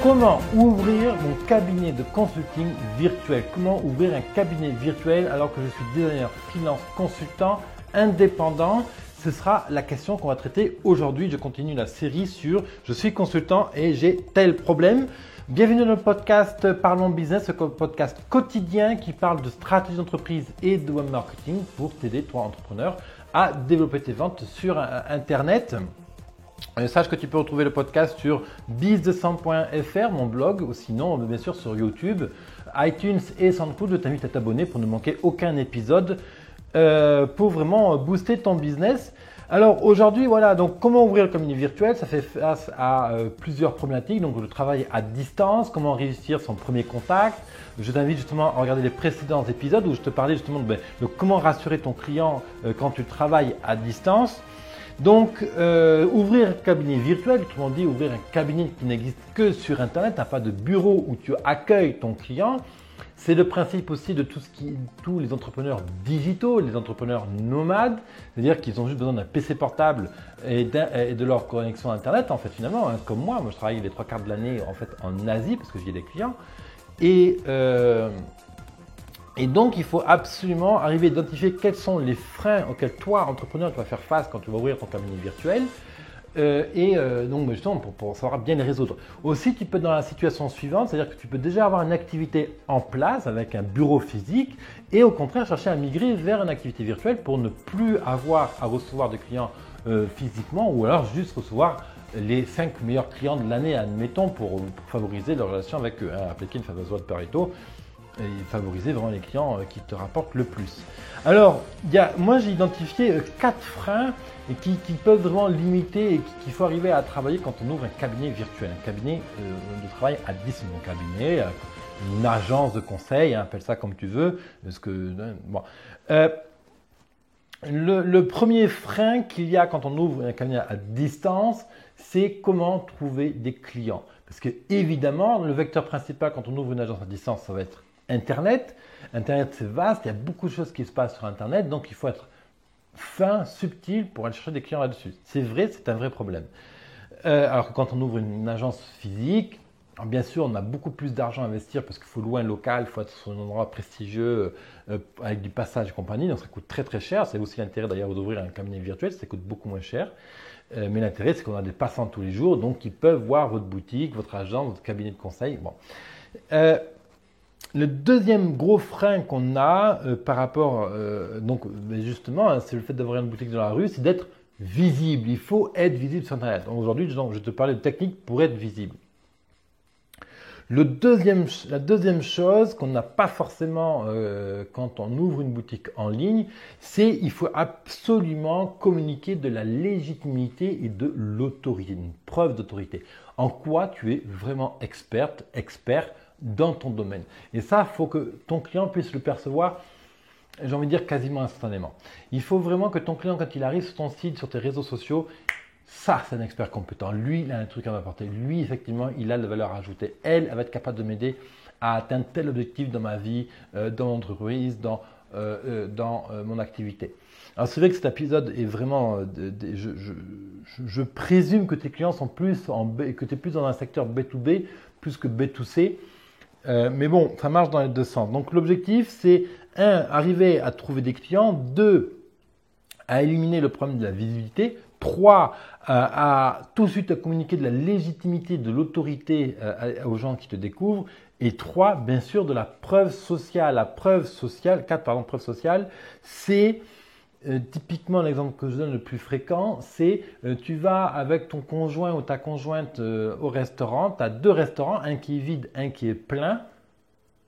Comment ouvrir mon cabinet de consulting virtuel? Comment ouvrir un cabinet virtuel alors que je suis designer, freelance, consultant, indépendant? Ce sera la question qu'on va traiter aujourd'hui. Je continue la série sur je suis consultant et j'ai tel problème. Bienvenue dans le podcast Parlons Business, le podcast quotidien qui parle de stratégie d'entreprise et de web marketing pour t'aider, toi entrepreneur, à développer tes ventes sur Internet. Sache que tu peux retrouver le podcast sur biz200.fr, mon blog, ou sinon bien sûr sur YouTube, iTunes et SoundCloud. Je t'invite à t'abonner pour ne manquer aucun épisode pour vraiment booster ton business. Alors aujourd'hui, voilà, donc comment ouvrir le cabinet virtuel? Ça fait face à plusieurs problématiques. Donc le travail à distance, comment réussir son premier contact. Je t'invite justement à regarder les précédents épisodes où je te parlais justement de comment rassurer ton client quand tu travailles à distance. Donc, ouvrir un cabinet virtuel, autrement dit, ouvrir un cabinet qui n'existe que sur Internet, tu n'as pas de bureau où tu accueilles ton client. C'est le principe aussi de tous les entrepreneurs digitaux, les entrepreneurs nomades, c'est-à-dire qu'ils ont juste besoin d'un PC portable et de leur connexion Internet, en fait, finalement, hein, comme moi. Moi, je travaille les 3/4 de l'année en fait en Asie parce que j'ai des clients. Et donc, il faut absolument arriver à identifier quels sont les freins auxquels toi, entrepreneur, tu vas faire face quand tu vas ouvrir ton cabinet virtuel. Donc, justement, pour savoir bien les résoudre. Aussi, tu peux être dans la situation suivante, c'est-à-dire que tu peux déjà avoir une activité en place avec un bureau physique et au contraire chercher à migrer vers une activité virtuelle pour ne plus avoir à recevoir de clients physiquement ou alors juste recevoir les 5 meilleurs clients de l'année, admettons, pour favoriser leur relation avec eux, appliquer une fameuse loi de Pareto. Et favoriser vraiment les clients qui te rapportent le plus. Alors, moi j'ai identifié 4 freins qui peuvent vraiment limiter et qu'il faut arriver à travailler quand on ouvre un cabinet virtuel, un cabinet de travail à distance, un cabinet, une agence de conseil, appelle ça comme tu veux. Le premier frein qu'il y a quand on ouvre un cabinet à distance, c'est comment trouver des clients. Parce que évidemment, le vecteur principal quand on ouvre une agence à distance, ça va être Internet. Internet, c'est vaste, il y a beaucoup de choses qui se passent sur Internet, donc il faut être fin, subtil pour aller chercher des clients là-dessus. C'est vrai, c'est un vrai problème. Alors que quand on ouvre une agence physique, alors bien sûr, on a beaucoup plus d'argent à investir parce qu'il faut louer un local, il faut être sur un endroit prestigieux avec du passage et compagnie, donc ça coûte très très cher. C'est aussi l'intérêt d'ailleurs d'ouvrir un cabinet virtuel, ça coûte beaucoup moins cher. Mais l'intérêt, c'est qu'on a des passants tous les jours, donc ils peuvent voir votre boutique, votre agence, votre cabinet de conseil. Bon. Le deuxième gros frein qu'on a par rapport, justement, c'est le fait d'avoir une boutique dans la rue, c'est d'être visible. Il faut être visible sur Internet. Aujourd'hui, je te parlais de techniques pour être visible. La deuxième chose qu'on n'a pas forcément quand on ouvre une boutique en ligne, c'est qu'il faut absolument communiquer de la légitimité et de l'autorité, une preuve d'autorité. En quoi tu es vraiment expert dans ton domaine. Et ça, il faut que ton client puisse le percevoir, j'ai envie de dire quasiment instantanément. Il faut vraiment que ton client, quand il arrive sur ton site, sur tes réseaux sociaux, ça, c'est un expert compétent. Lui, il a un truc à m'apporter. Lui, effectivement, il a de la valeur ajoutée. Elle va être capable de m'aider à atteindre tel objectif dans ma vie, dans mon entreprise, dans mon activité. Alors, c'est vrai que cet épisode est vraiment… je présume que tes clients sont plus que tu es plus dans un secteur B2B plus que B2C. Mais bon, ça marche dans les deux sens. Donc l'objectif, c'est 1, arriver à trouver des clients, 2, à éliminer le problème de la visibilité, 3, à tout de suite à communiquer de la légitimité, de l'autorité aux gens qui te découvrent, et 3, bien sûr, de la preuve sociale. La preuve sociale, 4, pardon, preuve sociale, c'est… typiquement, l'exemple que je donne le plus fréquent, c'est tu vas avec ton conjoint ou ta conjointe au restaurant, tu as 2 restaurants, un qui est vide, un qui est plein,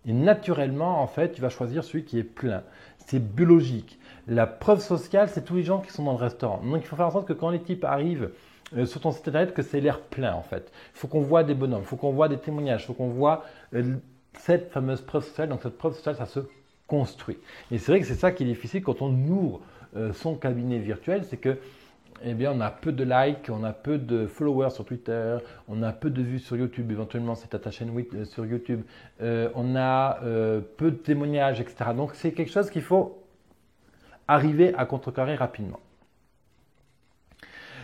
et naturellement, en fait, tu vas choisir celui qui est plein. C'est biologique. La preuve sociale, c'est tous les gens qui sont dans le restaurant. Donc, il faut faire en sorte que quand les types arrivent sur ton site internet, que c'est l'air plein, en fait. Il faut qu'on voit des bonhommes, il faut qu'on voit des témoignages, il faut qu'on voit cette fameuse preuve sociale. Donc, cette preuve sociale, ça se construit. Et c'est vrai que c'est ça qui est difficile quand on ouvre son cabinet virtuel, c'est que on a peu de likes, on a peu de followers sur Twitter, on a peu de vues sur YouTube, éventuellement c'est ta chaîne sur YouTube, on a peu de témoignages, etc. Donc c'est quelque chose qu'il faut arriver à contrecarrer rapidement.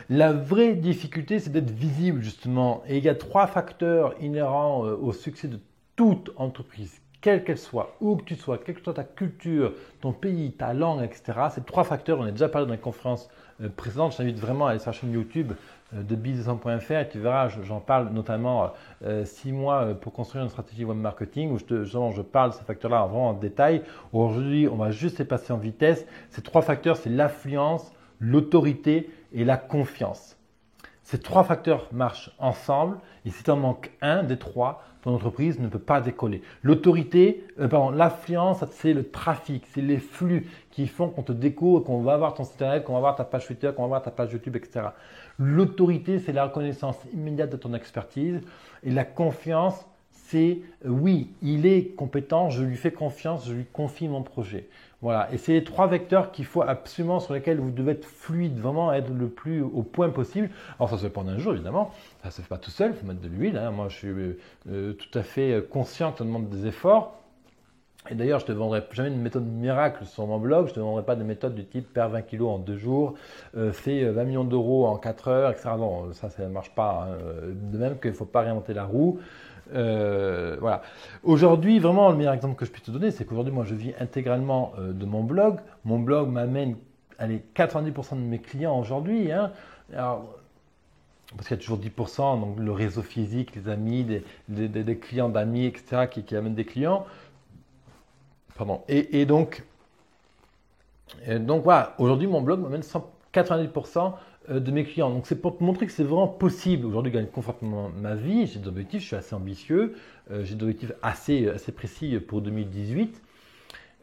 La vraie difficulté, c'est d'être visible justement. Et il y a 3 facteurs inhérents au succès de toute entreprise, quelle qu'elle soit, où que tu sois, quelle que soit ta culture, ton pays, ta langue, etc. Ces 3 facteurs, on a déjà parlé dans les conférences précédentes. Je t'invite vraiment à aller sur la chaîne YouTube de business.fr et tu verras, j'en parle notamment 6 mois pour construire une stratégie web marketing où je parle de ces facteurs-là vraiment en détail. Aujourd'hui, on va juste les passer en vitesse. Ces 3 facteurs, c'est l'affluence, l'autorité et la confiance. Ces 3 facteurs marchent ensemble et si tu en manques un des 3, ton entreprise ne peut pas décoller. L'affluence, c'est le trafic, c'est les flux qui font qu'on te découvre, qu'on va voir ton site internet, qu'on va voir ta page Twitter, qu'on va voir ta page YouTube, etc. L'autorité, c'est la reconnaissance immédiate de ton expertise et la confiance, c'est oui, il est compétent, je lui fais confiance, je lui confie mon projet. Voilà, et c'est les 3 vecteurs qu'il faut absolument sur lesquels vous devez être fluide, vraiment être le plus au point possible. Alors ça se fait pas en un jour évidemment, ça se fait pas tout seul, il faut mettre de l'huile. Moi je suis tout à fait conscient que ça demande des efforts. Et d'ailleurs, je ne te vendrai jamais une méthode miracle sur mon blog, je ne te vendrai pas des méthodes du type perd 20 kg en 2 jours, fais 20 millions d'euros en 4 heures, etc. Non, ça ne marche pas. De même qu'il ne faut pas réinventer la roue. Voilà. Aujourd'hui, vraiment, le meilleur exemple que je puisse te donner, c'est qu'aujourd'hui, moi, je vis intégralement de mon blog. Mon blog m'amène 90% de mes clients aujourd'hui. Alors, parce qu'il y a toujours 10%, donc le réseau physique, les amis, des clients d'amis, etc., qui amènent des clients. Pardon. Et donc voilà, aujourd'hui, mon blog m'amène 90% de mes clients. Donc, c'est pour te montrer que c'est vraiment possible aujourd'hui de gagner confortablement ma vie. J'ai des objectifs, je suis assez ambitieux. J'ai des objectifs assez précis pour 2018.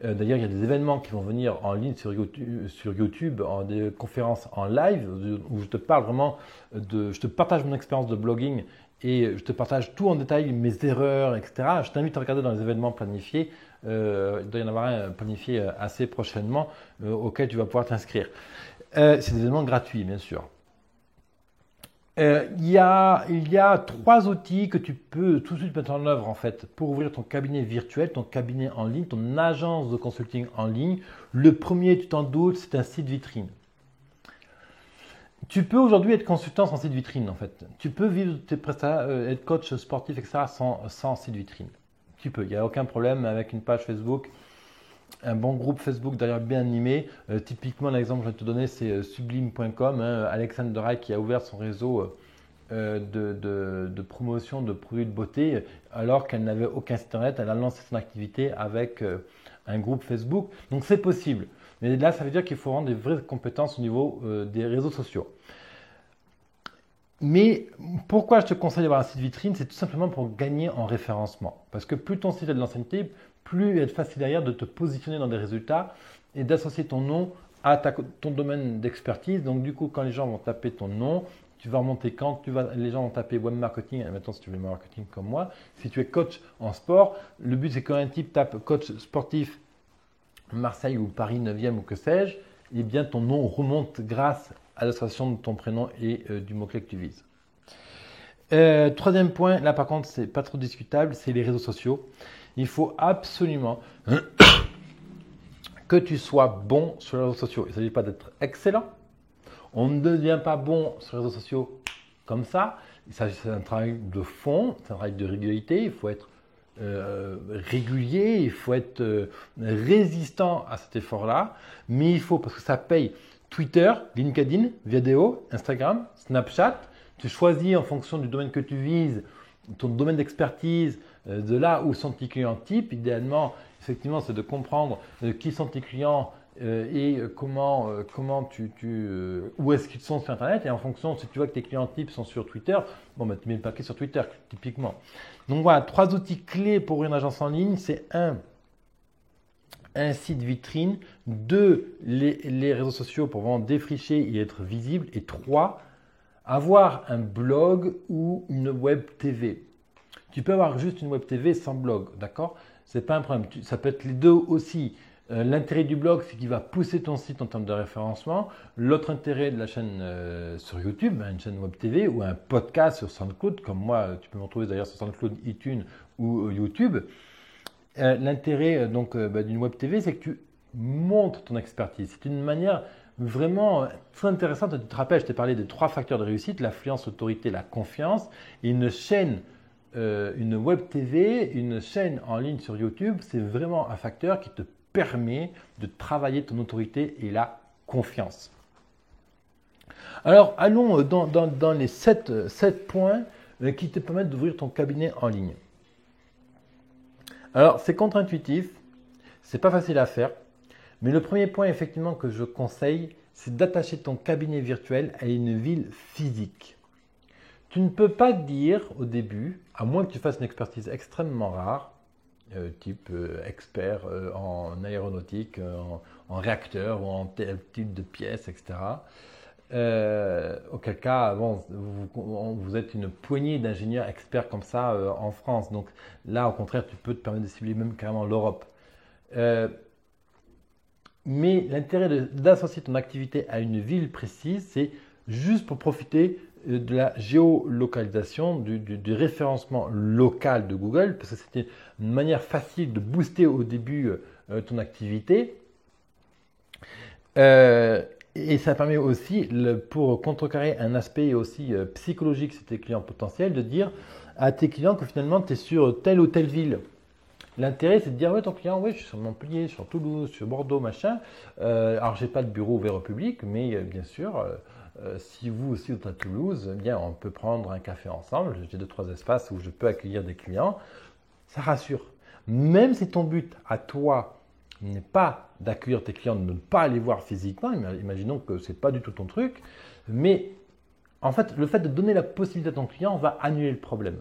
D'ailleurs, il y a des événements qui vont venir en ligne sur YouTube, des conférences en live où je te parle vraiment je te partage mon expérience de blogging et je te partage tout en détail, mes erreurs, etc. Je t'invite à regarder dans les événements planifiés. Il doit y en avoir un planifié assez prochainement auquel tu vas pouvoir t'inscrire. C'est des événements gratuits, bien sûr. Il y a 3 outils que tu peux tout de suite mettre en œuvre en fait pour ouvrir ton cabinet virtuel, ton cabinet en ligne, ton agence de consulting en ligne. Le premier, tu t'en doutes, c'est un site vitrine. Tu peux aujourd'hui être consultant sans site vitrine en fait. Tu peux vivre tes prestations, être coach sportif, etc. sans site vitrine. Tu peux, il n'y a aucun problème avec une page Facebook. Un bon groupe Facebook d'ailleurs bien animé. Typiquement, l'exemple que je vais te donner, c'est sublime.com. Alexandre Deraille qui a ouvert son réseau de promotion de produits de beauté alors qu'elle n'avait aucun site internet. Elle a lancé son activité avec un groupe Facebook. Donc c'est possible. Mais là, ça veut dire qu'il faut rendre des vraies compétences au niveau des réseaux sociaux. Mais pourquoi je te conseille d'avoir un site vitrine? C'est tout simplement pour gagner en référencement. Parce que plus ton site a de l'ancienneté, plus il va être facile derrière de te positionner dans des résultats et d'associer ton nom à ton domaine d'expertise. Donc du coup, quand les gens vont taper ton nom, tu vas remonter les gens vont taper web marketing. Maintenant, si tu veux marketing comme moi, si tu es coach en sport, le but c'est quand un type tape coach sportif Marseille ou Paris 9e ou que sais-je, eh bien ton nom remonte grâce à l'association de ton prénom et du mot-clé que tu vises. 3e point, là par contre c'est pas trop discutable, c'est les réseaux sociaux. Il faut absolument que tu sois bon sur les réseaux sociaux. Il ne s'agit pas d'être excellent. On ne devient pas bon sur les réseaux sociaux comme ça. C'est un travail de fond, c'est un travail de régularité. Il faut être régulier, il faut être résistant à cet effort-là. Mais il faut, parce que ça paye, Twitter, LinkedIn, vidéo, Instagram, Snapchat. Tu choisis en fonction du domaine que tu vises, ton domaine d'expertise, de là où sont tes clients types. Idéalement, effectivement, c'est de comprendre qui sont tes clients et où est-ce qu'ils sont sur Internet. Et en fonction, si tu vois que tes clients types sont sur Twitter, bon, bah, tu mets le paquet sur Twitter, typiquement. Donc voilà, 3 outils clés pour une agence en ligne. C'est un site vitrine, 2, les réseaux sociaux pour vraiment défricher et être visible, et 3, avoir un blog ou une web TV. Tu peux avoir juste une web TV sans blog, d'accord? C'est pas un problème. Ça peut être les deux aussi. L'intérêt du blog, c'est qu'il va pousser ton site en termes de référencement. L'autre intérêt de la chaîne sur YouTube, une chaîne web TV ou un podcast sur SoundCloud, comme moi, tu peux me retrouver d'ailleurs sur SoundCloud, iTunes ou YouTube. L'intérêt d'une web TV, c'est que tu montres ton expertise. C'est une manière vraiment très intéressantes. Tu te rappelles, je t'ai parlé des 3 facteurs de réussite, l'affluence, l'autorité, la confiance. Et une chaîne, une web TV, une chaîne en ligne sur YouTube, c'est vraiment un facteur qui te permet de travailler ton autorité et la confiance. Alors, allons dans les 7 points qui te permettent d'ouvrir ton cabinet en ligne. Alors, c'est contre-intuitif, c'est pas facile à faire, mais le premier point effectivement que je conseille, c'est d'attacher ton cabinet virtuel à une ville physique. Tu ne peux pas dire au début, à moins que tu fasses une expertise extrêmement rare, type expert en aéronautique, en réacteur ou en tel type de pièces, etc. Auquel cas, bon, vous êtes une poignée d'ingénieurs experts comme ça en France. Donc là, au contraire, tu peux te permettre de cibler même carrément l'Europe. Mais l'intérêt d'associer ton activité à une ville précise, c'est juste pour profiter de la géolocalisation, du référencement local de Google, parce que c'était une manière facile de booster au début ton activité. Et ça permet aussi, pour contrecarrer un aspect aussi psychologique chez tes clients potentiels, de dire à tes clients que finalement tu es sur telle ou telle ville. L'intérêt, c'est de dire, ouais, ton client, oui, je suis sur Montpellier, je suis sur Toulouse, je suis sur Bordeaux, machin. Alors, je n'ai pas de bureau ouvert au public, mais bien sûr, si vous aussi êtes à Toulouse, eh bien, on peut prendre un café ensemble. J'ai 2-3 espaces où je peux accueillir des clients. Ça rassure. Même si ton but à toi n'est pas d'accueillir tes clients, de ne pas les voir physiquement, imaginons que ce n'est pas du tout ton truc, mais en fait, le fait de donner la possibilité à ton client va annuler le problème.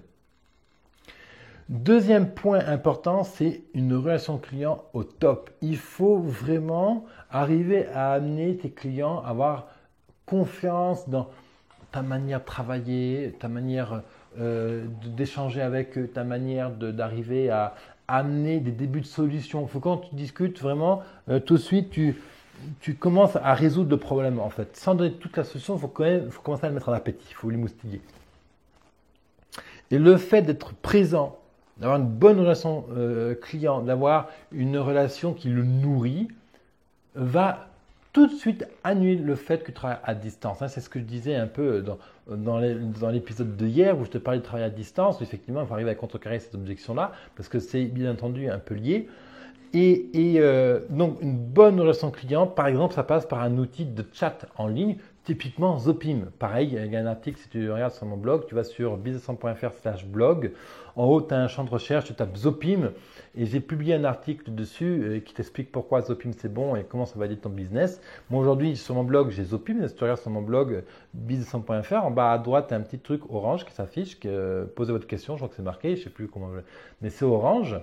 Deuxième point important, c'est une relation client au top. Il faut vraiment arriver à amener tes clients à avoir confiance dans ta manière de travailler, ta manière d'échanger avec eux, ta manière d'arriver à amener des débuts de solutions. Il faut quand tu discutes vraiment, tout de suite, tu commences à résoudre le problème en fait. Sans donner toute la solution, il faut commencer à le mettre en appétit, il faut l'émoustiller. Et le fait d'être présent, d'avoir une bonne relation client, d'avoir une relation qui le nourrit, va tout de suite annuler le fait que tu travailles à distance. C'est ce que je disais un peu dans l'épisode de hier où je te parlais de travail à distance. Effectivement, il faut arriver à contrecarrer cette objection-là parce que c'est bien entendu un peu lié. Et donc, une bonne relation client, par exemple, ça passe par un outil de chat en ligne, typiquement Zopim. Pareil, il y a un article, si tu regardes sur mon blog, tu vas sur business100.fr/blog. En haut, tu as un champ de recherche, tu tapes Zopim et j'ai publié un article dessus qui t'explique pourquoi Zopim c'est bon et comment ça va aider ton business. Moi, aujourd'hui, sur mon blog, j'ai Zopim. Si tu regardes sur mon blog business100.fr, en bas à droite, tu as un petit truc orange qui s'affiche, posez votre question, je crois que c'est marqué, je ne sais plus comment, mais c'est orange.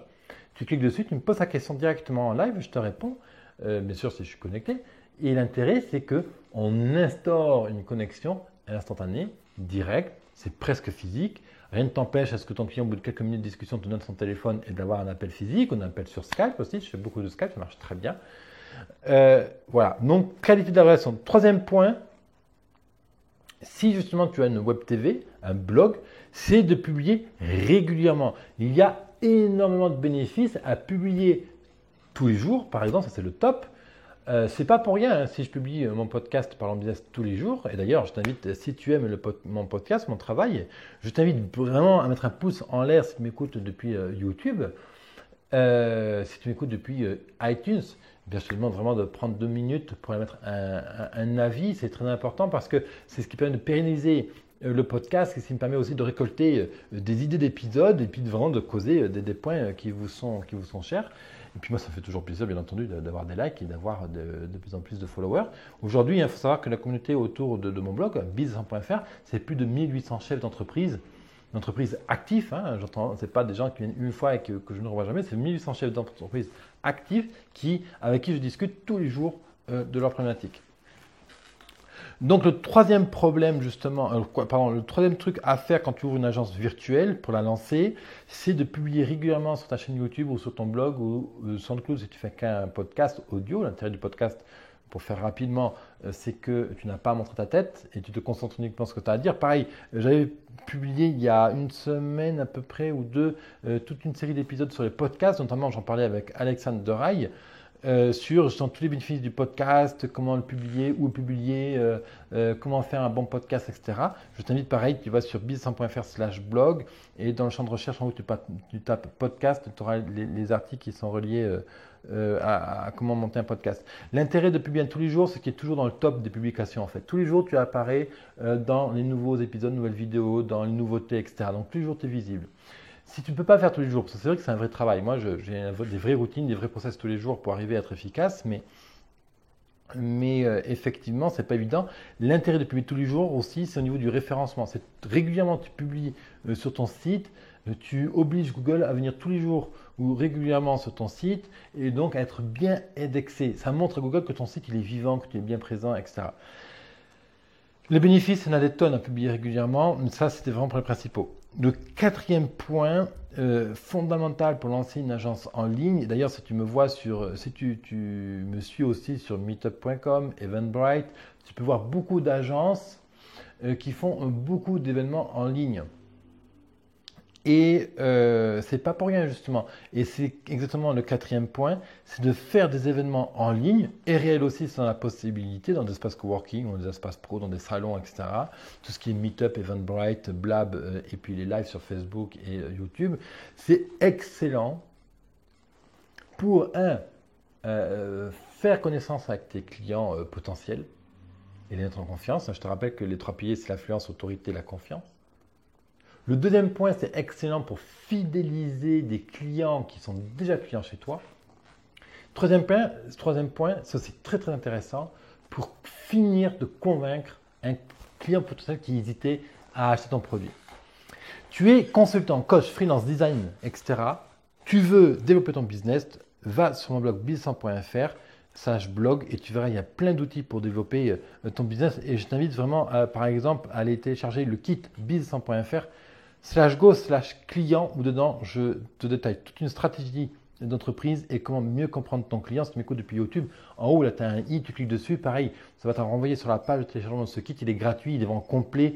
Tu cliques dessus, tu me poses ta question directement en live, je te réponds, bien sûr si je suis connecté. Et l'intérêt, c'est qu'on instaure une connexion instantanée, directe, c'est presque physique. Rien ne t'empêche à ce que ton client, au bout de quelques minutes de discussion, te donne son téléphone et d'avoir un appel physique. On appelle sur Skype aussi, je fais beaucoup de Skype, ça marche très bien. Voilà, donc qualité de la relation. Troisième point, si justement tu as une web TV, un blog, c'est de publier régulièrement. Il y a énormément de bénéfices à publier tous les jours, par exemple, ça c'est le top. C'est pas pour rien si je publie mon podcast Parlons Business tous les jours. Et d'ailleurs, je t'invite, si tu aimes mon podcast, mon travail, je t'invite vraiment à mettre un pouce en l'air si tu m'écoutes depuis YouTube. Si tu m'écoutes depuis iTunes, bien sûr, je te demande vraiment de prendre 2 minutes pour mettre un avis. C'est très important parce que c'est ce qui permet de pérenniser le podcast et ce qui me permet aussi de récolter des idées d'épisodes et puis vraiment de causer des points qui vous sont chers. Et puis moi, ça fait toujours plaisir, bien entendu, d'avoir des likes et d'avoir de plus en plus de followers. Aujourd'hui, il faut savoir que la communauté autour de mon blog, business100.fr, c'est plus de 1800 chefs d'entreprise actifs. Ce n'est pas des gens qui viennent une fois et que je ne revois jamais, c'est 1800 chefs d'entreprise actifs avec qui je discute tous les jours de leurs problématiques. Donc le troisième problème justement, le troisième truc à faire quand tu ouvres une agence virtuelle pour la lancer, c'est de publier régulièrement sur ta chaîne YouTube ou sur ton blog ou SoundCloud si tu fais qu'un podcast audio. L'intérêt du podcast, pour faire rapidement, c'est que tu n'as pas à montrer ta tête et tu te concentres uniquement sur ce que tu as à dire. Pareil, j'avais publié il y a une semaine à peu près ou deux toute une série d'épisodes sur les podcasts, notamment j'en parlais avec Alexandre Deraille. sur justement tous les bénéfices du podcast, comment le publier, où le publier, comment faire un bon podcast, etc. Je t'invite pareil, tu vas sur business100.fr/blog et dans le champ de recherche en haut, tu tapes podcast, tu auras les articles qui sont reliés à comment monter un podcast. L'intérêt de publier tous les jours, c'est qu'il est toujours dans le top des publications en fait. Tous les jours, tu apparais dans les nouveaux épisodes, nouvelles vidéos, dans les nouveautés, etc. Donc tous les jours, tu es visible. Si tu ne peux pas faire tous les jours, parce que c'est vrai que c'est un vrai travail. Moi, j'ai des vraies routines, des vrais process tous les jours pour arriver à être efficace, mais effectivement, ce n'est pas évident. L'intérêt de publier tous les jours aussi, c'est au niveau du référencement. C'est régulièrement, tu publies sur ton site, tu obliges Google à venir tous les jours ou régulièrement sur ton site et donc à être bien indexé. Ça montre à Google que ton site il est vivant, que tu es bien présent, etc. Les bénéfices, il y en a des tonnes à publier régulièrement, mais ça, c'était vraiment pour les principaux. Le quatrième point fondamental pour lancer une agence en ligne, d'ailleurs si tu me vois si tu me suis aussi sur meetup.com, Eventbrite, tu peux voir beaucoup d'agences qui font beaucoup d'événements en ligne. Et c'est pas pour rien justement. Et c'est exactement le quatrième point, c'est de faire des événements en ligne et réel aussi sans la possibilité dans des espaces coworking, dans des espaces pro, dans des salons, etc. Tout ce qui est Meetup, Eventbrite, Blab et puis les lives sur Facebook et YouTube, c'est excellent pour faire connaissance avec tes clients potentiels et les mettre en confiance. Je te rappelle que les 3 piliers, c'est l'affluence, l'autorité, la confiance. Le deuxième point, c'est excellent pour fidéliser des clients qui sont déjà clients chez toi. Troisième point, c'est aussi très très intéressant pour finir de convaincre un client potentiel qui hésitait à acheter ton produit. Tu es consultant, coach, freelance, design, etc. Tu veux développer ton business, va sur mon blog business100.fr/blog et tu verras, il y a plein d'outils pour développer ton business et je t'invite vraiment, par exemple, à aller télécharger le kit business100.fr/go/client où dedans, je te détaille toute une stratégie d'entreprise et comment mieux comprendre ton client. Si tu m'écoutes depuis YouTube, en haut, là, tu as un i, tu cliques dessus, pareil, ça va te renvoyer sur la page de téléchargement de ce kit. Il est gratuit, il est vraiment complet.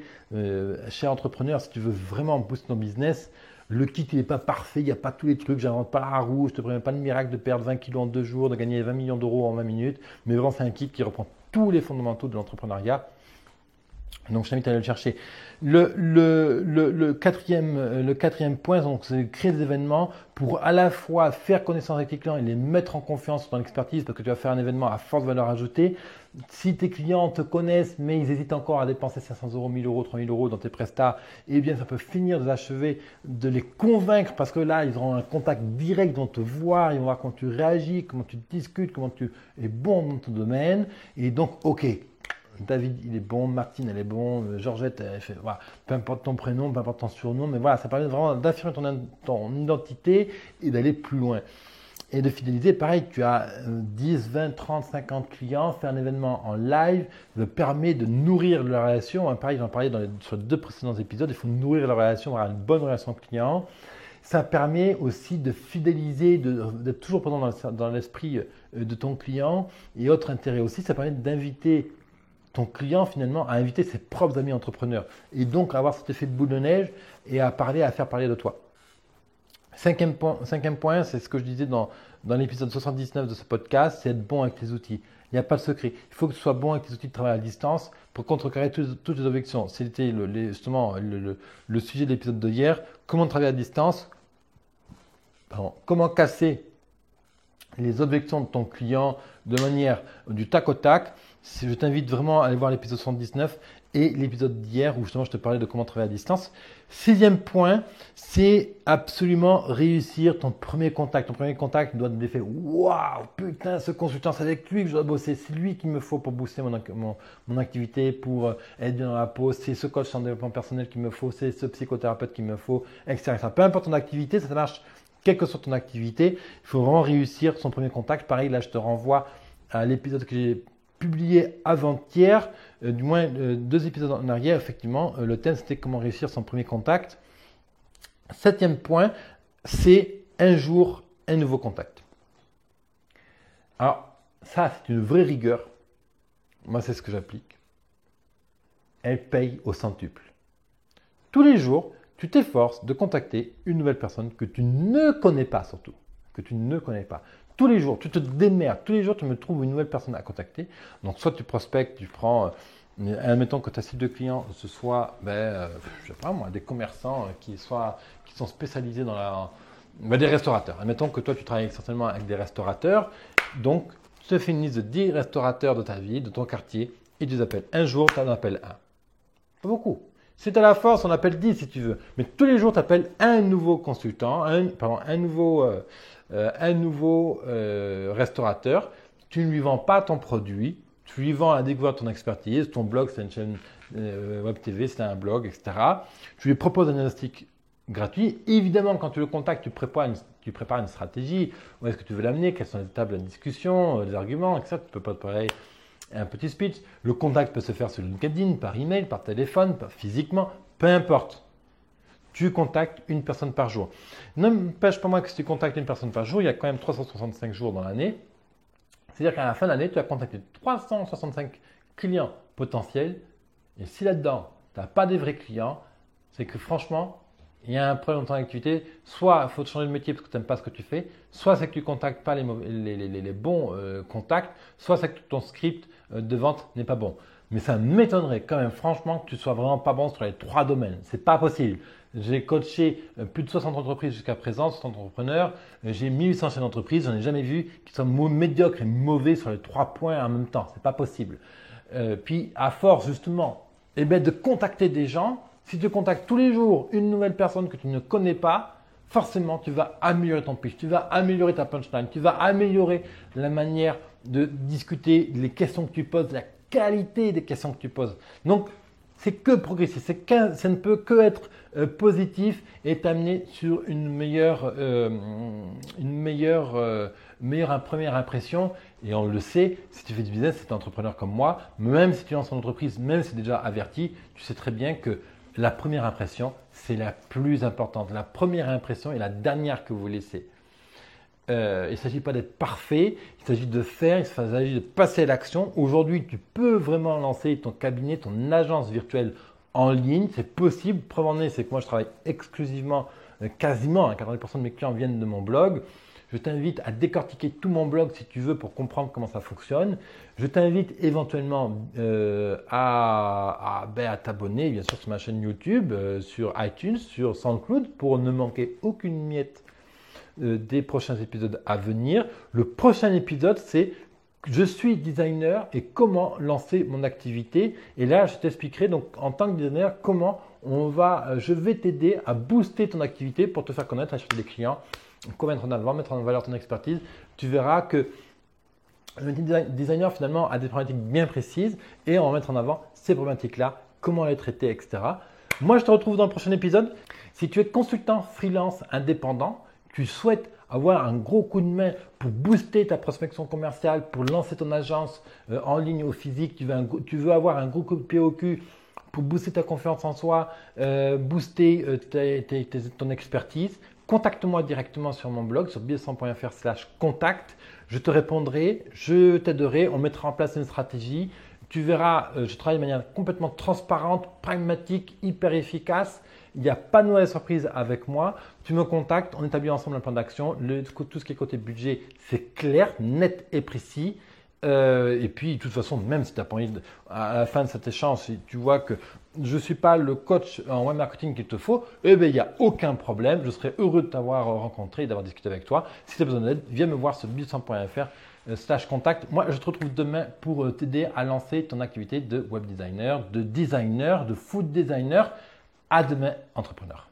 Cher entrepreneur, si tu veux vraiment booster ton business, le kit, il n'est pas parfait, il n'y a pas tous les trucs, j'invente pas la roue, je ne te promets pas le miracle de perdre 20 kilos en 2 jours, de gagner 20 millions d'euros en 20 minutes, mais vraiment, c'est un kit qui reprend tous les fondamentaux de l'entrepreneuriat. Donc, je t'invite à aller le chercher. Le quatrième point, donc, c'est créer des événements pour à la fois faire connaissance avec tes clients et les mettre en confiance dans l'expertise parce que tu vas faire un événement à forte valeur ajoutée. Si tes clients te connaissent, mais ils hésitent encore à dépenser 500 euros, 1000 euros, 3000 euros dans tes prestats, eh bien, ça peut finir de l'achever, de les convaincre parce que là, ils auront un contact direct, ils vont te voir, ils vont voir comment tu réagis, comment tu discutes, comment tu es bon dans ton domaine. Et donc, ok. David, il est bon, Martine, elle est bon, Georgette, elle fait, voilà, peu importe ton prénom, peu importe ton surnom, mais voilà, ça permet vraiment d'affirmer ton identité et d'aller plus loin. Et de fidéliser, pareil, tu as 10, 20, 30, 50 clients, faire un événement en live, le permet de nourrir la relation. Pareil, j'en parlais sur les 2 précédents épisodes, il faut nourrir la relation, avoir une bonne relation client. Ça permet aussi de fidéliser, d'être toujours présent dans l'esprit de ton client. Et autre intérêt aussi, ça permet d'inviter ton client finalement à inviter ses propres amis entrepreneurs et donc à avoir cet effet de boule de neige et à faire parler de toi. Cinquième point, c'est ce que je disais dans l'épisode 79 de ce podcast, c'est être bon avec tes outils. Il n'y a pas de secret. Il faut que tu sois bon avec tes outils de travail à distance pour contrecarrer toutes les objections. C'était justement le sujet de l'épisode de hier. Comment travailler à distance, comment casser les objections de ton client de manière du tac au tac. Je t'invite vraiment à aller voir l'épisode 79 et l'épisode d'hier où justement je te parlais de comment travailler à distance. 6e point, c'est absolument réussir ton premier contact. Ton premier contact doit te faire waouh, putain, ce consultant, c'est avec lui que je dois bosser. C'est lui qu'il me faut pour booster mon activité, pour être bien dans la peau. C'est ce coach en développement personnel qu'il me faut, c'est ce psychothérapeute qu'il me faut, etc. Peu importe ton activité, ça marche. Quelle que soit ton activité, il faut vraiment réussir son premier contact. Pareil, là, je te renvoie à l'épisode que j'ai publié avant-hier, du moins 2 épisodes en arrière, effectivement. Le thème, c'était comment réussir son premier contact. 7e point, c'est un jour, un nouveau contact. Alors, ça, c'est une vraie rigueur. Moi, c'est ce que j'applique. Elle paye au centuple. Tous les jours, tu t'efforces de contacter une nouvelle personne que tu ne connais pas surtout, que tu ne connais pas. Tous les jours, tu te démerdes. Tous les jours, tu me trouves une nouvelle personne à contacter. Donc, soit tu prospectes, tu prends, admettons que ta cible de clients, ce soit, je sais pas moi, des commerçants qui sont spécialisés dans des restaurateurs. Admettons que toi, tu travailles certainement avec des restaurateurs. Donc, tu te fais une liste de 10 restaurateurs de ta ville, de ton quartier, et tu les appelles. Un jour, tu en appelles un. Pas beaucoup. Si tu as la force, on appelle 10 si tu veux. Mais tous les jours, tu appelles un nouveau consultant, un nouveau restaurateur. Tu ne lui vends pas ton produit. Tu lui vends la découverte de ton expertise. Ton blog, c'est une chaîne web TV, c'est un blog, etc. Tu lui proposes un diagnostic gratuit. Évidemment, quand tu le contactes, tu prépares une stratégie. Où est-ce que tu veux l'amener? Quelles sont les étapes de la discussion, les arguments, etc. Tu peux pas te parler un petit speech. Le contact peut se faire sur LinkedIn, par email, par téléphone, physiquement, peu importe. Tu contactes une personne par jour. N'empêche pas moi que si tu contactes une personne par jour, il y a quand même 365 jours dans l'année. C'est-à-dire qu'à la fin de l'année, tu as contacté 365 clients potentiels. Et si là-dedans, tu n'as pas des vrais clients, c'est que franchement, il y a un problème dans ton activité. Soit il faut te changer de métier parce que tu n'aimes pas ce que tu fais, soit c'est que tu ne contactes pas les bons contacts, soit c'est que ton script de vente n'est pas bon. Mais ça m'étonnerait quand même franchement que tu sois vraiment pas bon sur les 3 domaines. C'est pas possible. J'ai coaché plus de 60 entreprises jusqu'à présent, 60 entrepreneurs. J'ai 1800 chefs d'entreprise. J'en ai jamais vu qui soient médiocres et mauvais sur les 3 points en même temps. C'est pas possible. Puis à force justement de contacter des gens, si tu contactes tous les jours une nouvelle personne que tu ne connais pas, forcément tu vas améliorer ton pitch, tu vas améliorer ta punchline, tu vas améliorer la manière de discuter, les questions que tu poses, la qualité des questions que tu poses. Donc, c'est que progressif, ça ne peut que être positif et t'amener sur une meilleure première impression. Et on le sait, si tu fais du business, si tu es entrepreneur comme moi, même si tu lances ton entreprise, même si tu es déjà averti, tu sais très bien que la première impression, c'est la plus importante. La première impression est la dernière que vous laissez. Il ne s'agit pas d'être parfait, il s'agit de faire, il s'agit de passer à l'action. Aujourd'hui, tu peux vraiment lancer ton cabinet, ton agence virtuelle en ligne. C'est possible. Preuve en est, c'est que moi, je travaille exclusivement, quasiment, 90% de mes clients viennent de mon blog. Je t'invite à décortiquer tout mon blog si tu veux pour comprendre comment ça fonctionne. Je t'invite éventuellement à t'abonner, bien sûr, sur ma chaîne YouTube, sur iTunes, sur SoundCloud pour ne manquer aucune miette des prochains épisodes à venir. Le prochain épisode, c'est je suis designer et comment lancer mon activité. Et là, je t'expliquerai donc en tant que designer comment je vais t'aider à booster ton activité pour te faire connaître, acheter des clients, comment mettre en avant, mettre en valeur ton expertise. Tu verras que le designer finalement a des problématiques bien précises et on va mettre en avant ces problématiques-là, comment les traiter, etc. Moi, je te retrouve dans le prochain épisode. Si tu es consultant, freelance, indépendant, tu souhaites avoir un gros coup de main pour booster ta prospection commerciale, pour lancer ton agence en ligne ou physique, tu veux avoir un gros coup de pied au cul pour booster ta confiance en soi, booster ton expertise, contacte-moi directement sur mon blog sur business100.fr/contact. Je te répondrai, je t'aiderai, on mettra en place une stratégie. Tu verras, je travaille de manière complètement transparente, pragmatique, hyper efficace. Il n'y a pas de mauvaise surprise avec moi. Tu me contactes, on établit ensemble un plan d'action. Tout ce qui est côté budget, c'est clair, net et précis. Et puis, de toute façon, même si tu n'as pas envie, à la fin de cet échange, si tu vois que je ne suis pas le coach en web marketing qu'il te faut, il n'y a aucun problème. Je serais heureux de t'avoir rencontré et d'avoir discuté avec toi. Si tu as besoin d'aide, viens me voir sur business100.fr/contact. Moi, je te retrouve demain pour t'aider à lancer ton activité de web designer, de food designer. À demain, entrepreneur.